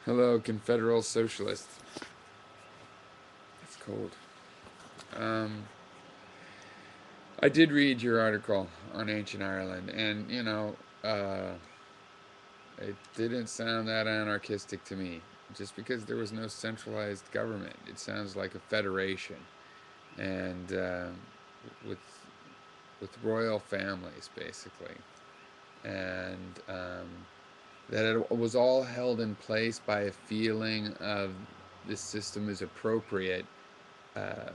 Hello, Confederal Socialists. It's cold. Um, I did read your article on ancient Ireland, and it didn't sound that anarchistic to me. Just because there was no centralized government, it sounds like a federation, and with with royal families basically, and that it was all held in place by a feeling of this system is appropriate, uh,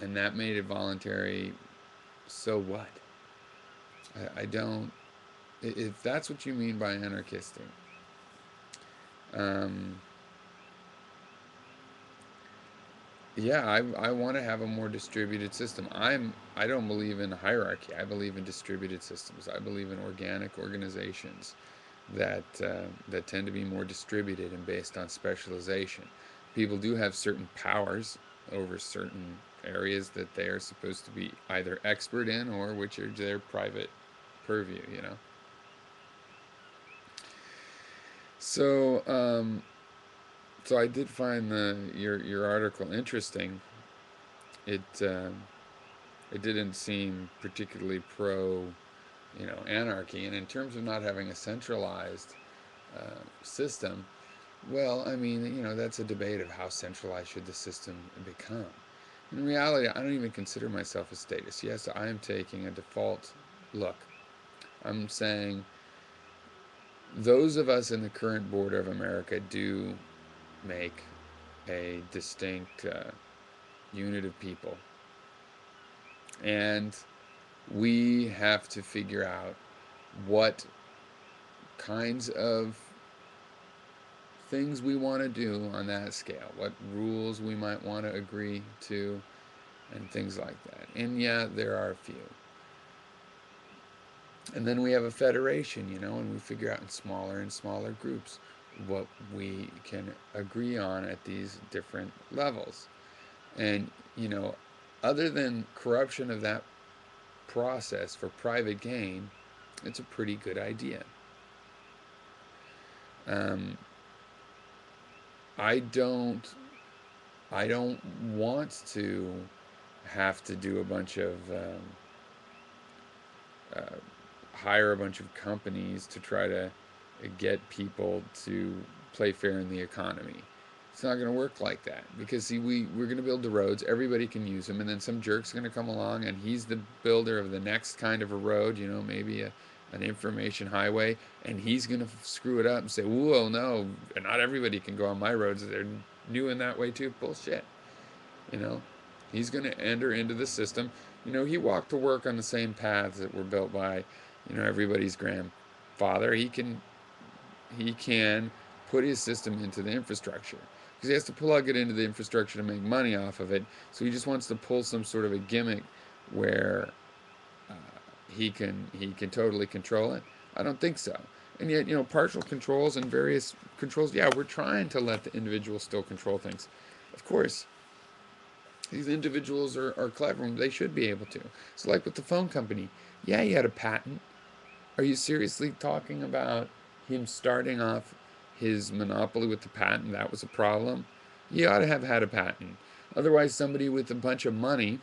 and that made it voluntary. So what? I don't. If that's what you mean by anarchistic, um, yeah, I want to have a more distributed system. I don't believe in hierarchy. I believe in distributed systems. I believe in organic organizations that tend to be more distributed and based on specialization. People do have certain powers over certain areas that they are supposed to be either expert in or which are their private purview. So, so I did find your article interesting. It it didn't seem particularly pro, anarchy. And in terms of not having a centralized system, well, I mean, that's a debate of how centralized should the system become. In reality, I don't even consider myself a statist. Yes, I am taking a default look. I'm saying those of us in the current border of America do make a distinct unit of people. And we have to figure out what kinds of things we want to do on that scale, what rules we might want to agree to, and things like that. And yeah, there are a few. And then we have a federation, and we figure out in smaller and smaller groups what we can agree on at these different levels. And, other than corruption of that process for private gain, it's a pretty good idea. Um, I don't I don't want to have to do a bunch of uh, hire a bunch of companies to try to get people to play fair in the economy. It's not going to work like that because see, we're going to build the roads. Everybody can use them, and then some jerk's going to come along, and he's the builder of the next kind of a road. Maybe an information highway, and he's going to screw it up and say, "Whoa, no, not everybody can go on my roads. They're new in that way too." Bullshit. You know, he's going to enter into the system. He walked to work on the same paths that were built by, everybody's grandfather. He can put his system into the infrastructure because he has to plug it into the infrastructure to make money off of it. So he just wants to pull some sort of a gimmick where uh, he can totally control it. I don't think so. And yet, partial controls and various controls. Yeah, we're trying to let the individual still control things. Of course, these individuals are clever and they should be able to. So, like with the phone company, yeah, he had a patent. Are you seriously talking about him starting off his monopoly with the patent? That was a problem. He ought to have had a patent. Otherwise, somebody with a bunch of money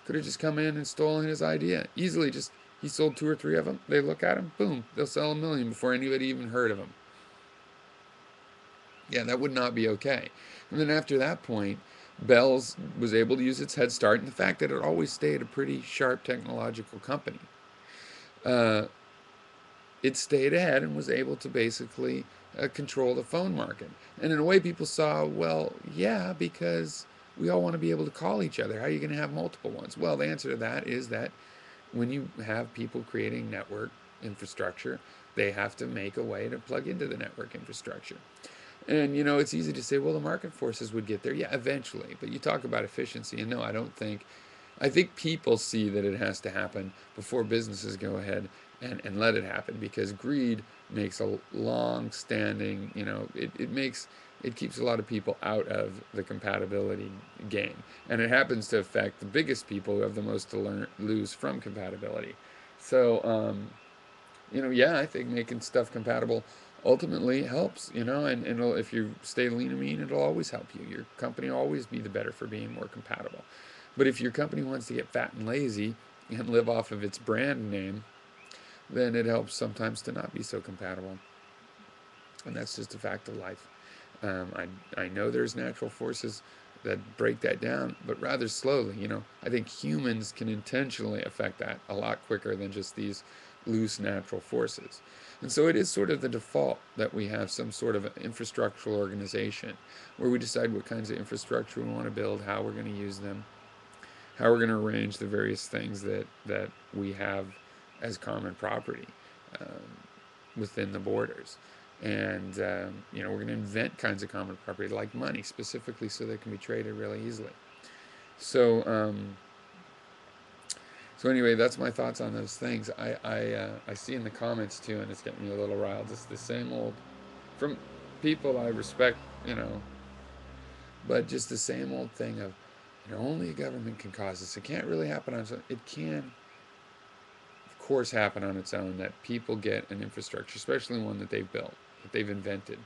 could have just come in and stolen his idea easily. Just he sold two or three of them. They look at him, boom, they'll sell 1 million before anybody even heard of him. Yeah, that would not be okay. And then after that point, Bell's was able to use its head start and the fact that it always stayed a pretty sharp technological company. Uh, it stayed ahead and was able to basically control the phone market. And in a way, people saw, well, yeah, because we all want to be able to call each other. How are you going to have multiple ones? Well, the answer to that is that when you have people creating network infrastructure, they have to make a way to plug into the network infrastructure. And it's easy to say, well, the market forces would get there. Yeah, eventually. But you talk about efficiency, and no, I don't think. I think people see that it has to happen before businesses go ahead and let it happen because greed makes a long standing, it keeps a lot of people out of the compatibility game. And it happens to affect the biggest people who have the most to lose from compatibility. So, Yeah, I think making stuff compatible ultimately helps, and if you stay lean and mean, it'll always help you. Your company will always be the better for being more compatible. But if your company wants to get fat and lazy and live off of its brand name, then it helps sometimes to not be so compatible. And that's just a fact of life. I know there's natural forces that break that down, but rather slowly. I think humans can intentionally affect that a lot quicker than just these loose natural forces. And so it is sort of the default that we have some sort of infrastructural organization where we decide what kinds of infrastructure we want to build, how we're going to use them, how we're going to arrange the various things that we have as common property within the borders. And we're going to invent kinds of common property like money specifically so they can be traded really easily. So so anyway, that's my thoughts on those things. I see in the comments too, and it's getting me a little riled. It's the same old from people I respect, but just the same old thing of only a government can cause this. It can't really happen on its own. It can, of course, happen on its own that people get an infrastructure, especially one that they've built, that they've invented,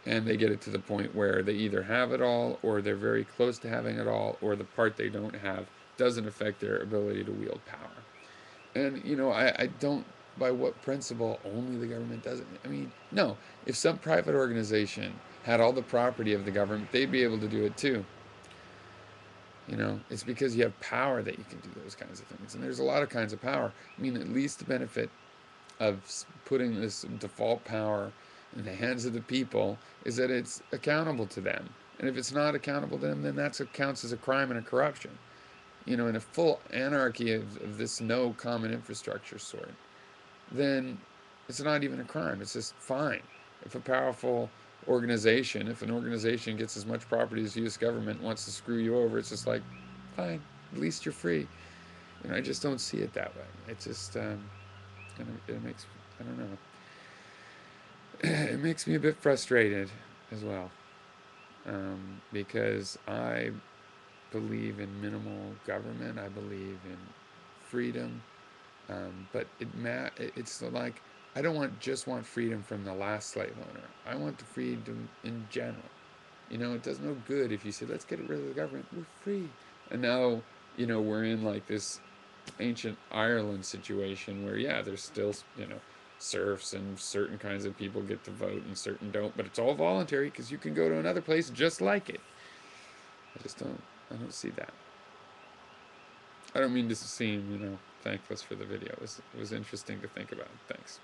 and they get it to the point where they either have it all or they're very close to having it all, or the part they don't have doesn't affect their ability to wield power. And I don't, by what principle only the government does it? I mean, no, if some private organization had all the property of the government, they'd be able to do it too. It's because you have power that you can do those kinds of things. And there's a lot of kinds of power. I mean, at least the benefit of putting this default power in the hands of the people is that it's accountable to them. And if it's not accountable to them, then that counts as a crime and a corruption. In a full anarchy of this no common infrastructure sort, then it's not even a crime. It's just fine. If a powerful organization, if an organization gets as much property as the U.S. government wants to screw you over, it's just like, fine, at least you're free. I just don't see it that way. It just, it makes, I don't know, it makes me a bit frustrated as well, because I believe in minimal government. I believe in freedom. But it's like I don't just want freedom from the last slave owner. I want the freedom in general. It does no good if you say let's get rid of the government. We're free, and now we're in like this ancient Ireland situation where there's still serfs and certain kinds of people get to vote and certain don't, but it's all voluntary because you can go to another place just like it. I just don't. I don't see that. I don't mean to seem thankless for the video. It was interesting to think about. Thanks.